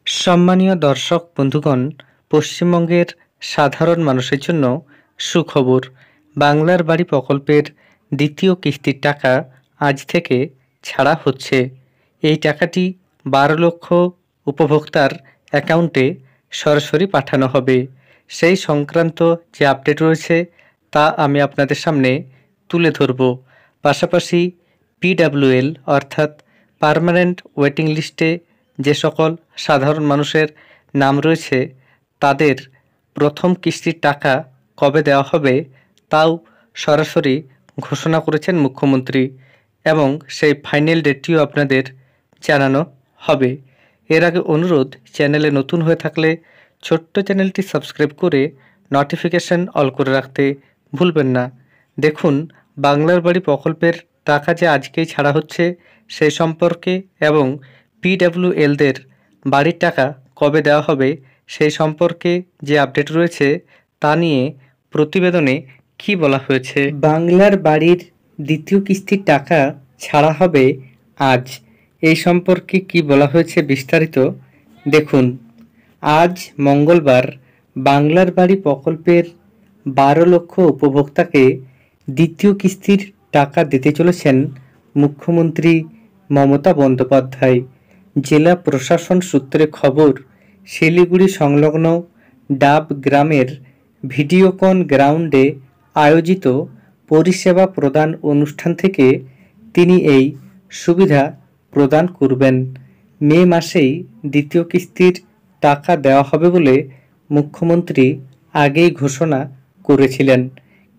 সম্মানীয় দর্শক বন্ধুগণ, পশ্চিমবঙ্গের সাধারণ মানুষের জন্য সুখবর। বাংলার বাড়ি প্রকল্পের দ্বিতীয় কিস্তির টাকা আজ থেকে ছাড়া হচ্ছে। এই টাকাটি 12 লক্ষ উপভোক্তার অ্যাকাউন্টে সরাসরি পাঠানো হবে। সেই সংক্রান্ত যে আপডেট রয়েছে তা আমি আপনাদের সামনে তুলে ধরব। পাশাপাশি PWL অর্থাৎ পার্মানেন্ট ওয়েটিং লিস্টে যে সকল সাধারণ মানুষের নাম রয়েছে তাদের প্রথম কিস্তির টাকা কবে দেওয়া হবে তাও সরাসরি ঘোষণা করেছেন মুখ্যমন্ত্রী, এবং সেই ফাইনাল ডেটটিও আপনাদের জানানো হবে। এর আগে অনুরোধ, চ্যানেলে নতুন হয়ে থাকলে ছোট্ট চ্যানেলটি সাবস্ক্রাইব করে নোটিফিকেশান অল করে রাখতে ভুলবেন না। দেখুন, বাংলার বাড়ি প্রকল্পের টাকা যে আজকেই ছাড়া হচ্ছে সেই সম্পর্কে এবং PWLদের বাড়ির টাকা কবে দেওয়া হবে সেই সম্পর্কে যে আপডেট রয়েছে তা নিয়ে প্রতিবেদনে কি বলা হয়েছে। বাংলার বাড়ির দ্বিতীয় কিস্তির টাকা ছাড়া হবে আজ। এই সম্পর্কে কি বলা হয়েছে বিস্তারিত দেখুন। আজ মঙ্গলবার বাংলার বাড়ি প্রকল্পের 12 লক্ষ উপভোক্তাকে দ্বিতীয় কিস্তির টাকা দিতে চলেছেন মুখ্যমন্ত্রী মমতা বন্দ্যোপাধ্যায়। জেলা প্রশাসন সূত্রে খবর, শিলিগুড়ি সংলগ্ন ডাব গ্রামের ভিডিওকন গ্রাউন্ডে আয়োজিত পরিষেবা প্রদান অনুষ্ঠান থেকে তিনি এই সুবিধা প্রদান করবেন। মে মাসেই দ্বিতীয় কিস্তির টাকা দেওয়া হবে বলে মুখ্যমন্ত্রী আগেই ঘোষণা করেছিলেন।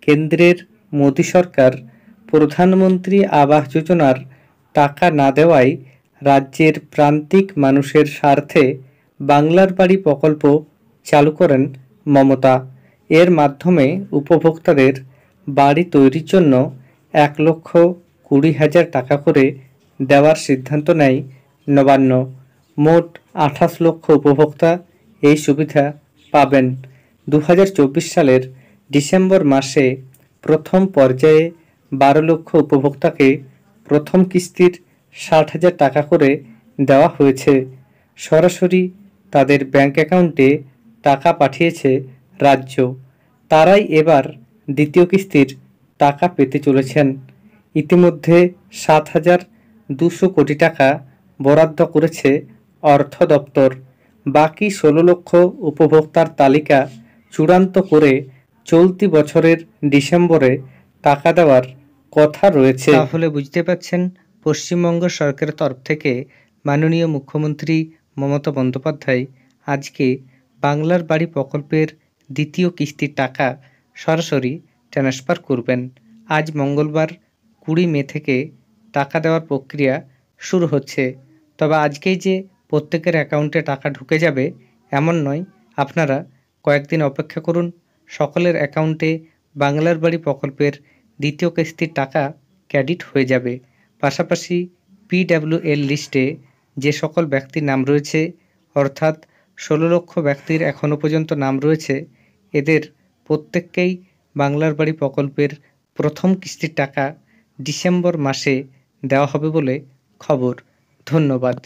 কেন্দ্রের মোদী সরকার প্রধানমন্ত্রী আবাস যোজনার টাকা না দেওয়ায় রাজ্যের প্রান্তিক মানুষের স্বার্থে বাংলার বাড়ি প্রকল্প চালু করেন মমতা। এর মাধ্যমে উপভোক্তাদের বাড়ি তৈরির জন্য 1,20,000 টাকা করে দেওয়ার সিদ্ধান্ত নেয় নবান্ন। মোট 28 লক্ষ উপভোক্তা এই সুবিধা পাবেন। 2024 সালের ডিসেম্বর মাসে প্রথম পর্যায়ে 12 লক্ষ উপভোক্তাকে প্রথম কিস্তির 60,000 টাকা করে দেওয়া হয়েছে। সরাসরি তাদের ব্যাংক অ্যাকাউন্টে টাকা পাঠিয়েছে রাজ্য। তারাই এবার দ্বিতীয় কিস্তির টাকা পেতে চলেছেন। ইতিমধ্যে 7,200 কোটি টাকা বরাদ্দ করেছে অর্থ দপ্তর। বাকি 16 লক্ষ উপভোক্তার তালিকা চূড়ান্ত করে চলতি বছরের ডিসেম্বরে টাকা দেওয়ার কথা রয়েছে। তাহলে বুঝতে পারছেন, পশ্চিমবঙ্গ সরকারের তরফ থেকে মাননীয় মুখ্যমন্ত্রী মমতা বন্দ্যোপাধ্যায় আজকে বাংলার বাড়ি প্রকল্পের দ্বিতীয় কিস্তির টাকা সরাসরি ট্রান্সফার করবেন। আজ মঙ্গলবার 20 মে থেকে টাকা দেওয়ার প্রক্রিয়া শুরু হচ্ছে। তবে আজকেই যে প্রত্যেকের অ্যাকাউন্টে টাকা ঢুকে যাবে এমন নয়, আপনারা কয়েকদিন অপেক্ষা করুন। সকলের অ্যাকাউন্টে বাংলার বাড়ি প্রকল্পের দ্বিতীয় কিস্তির টাকা ক্রেডিট হয়ে যাবে। পাশাপাশি PWL লিস্টে যে সকল ব্যক্তির নাম রয়েছে, অর্থাৎ 16 লক্ষ ব্যক্তির এখনও পর্যন্ত নাম রয়েছে, এদের প্রত্যেককেই বাংলার বাড়ি প্রকল্পের প্রথম কিস্তির টাকা ডিসেম্বর মাসে দেওয়া হবে বলে খবর। ধন্যবাদ।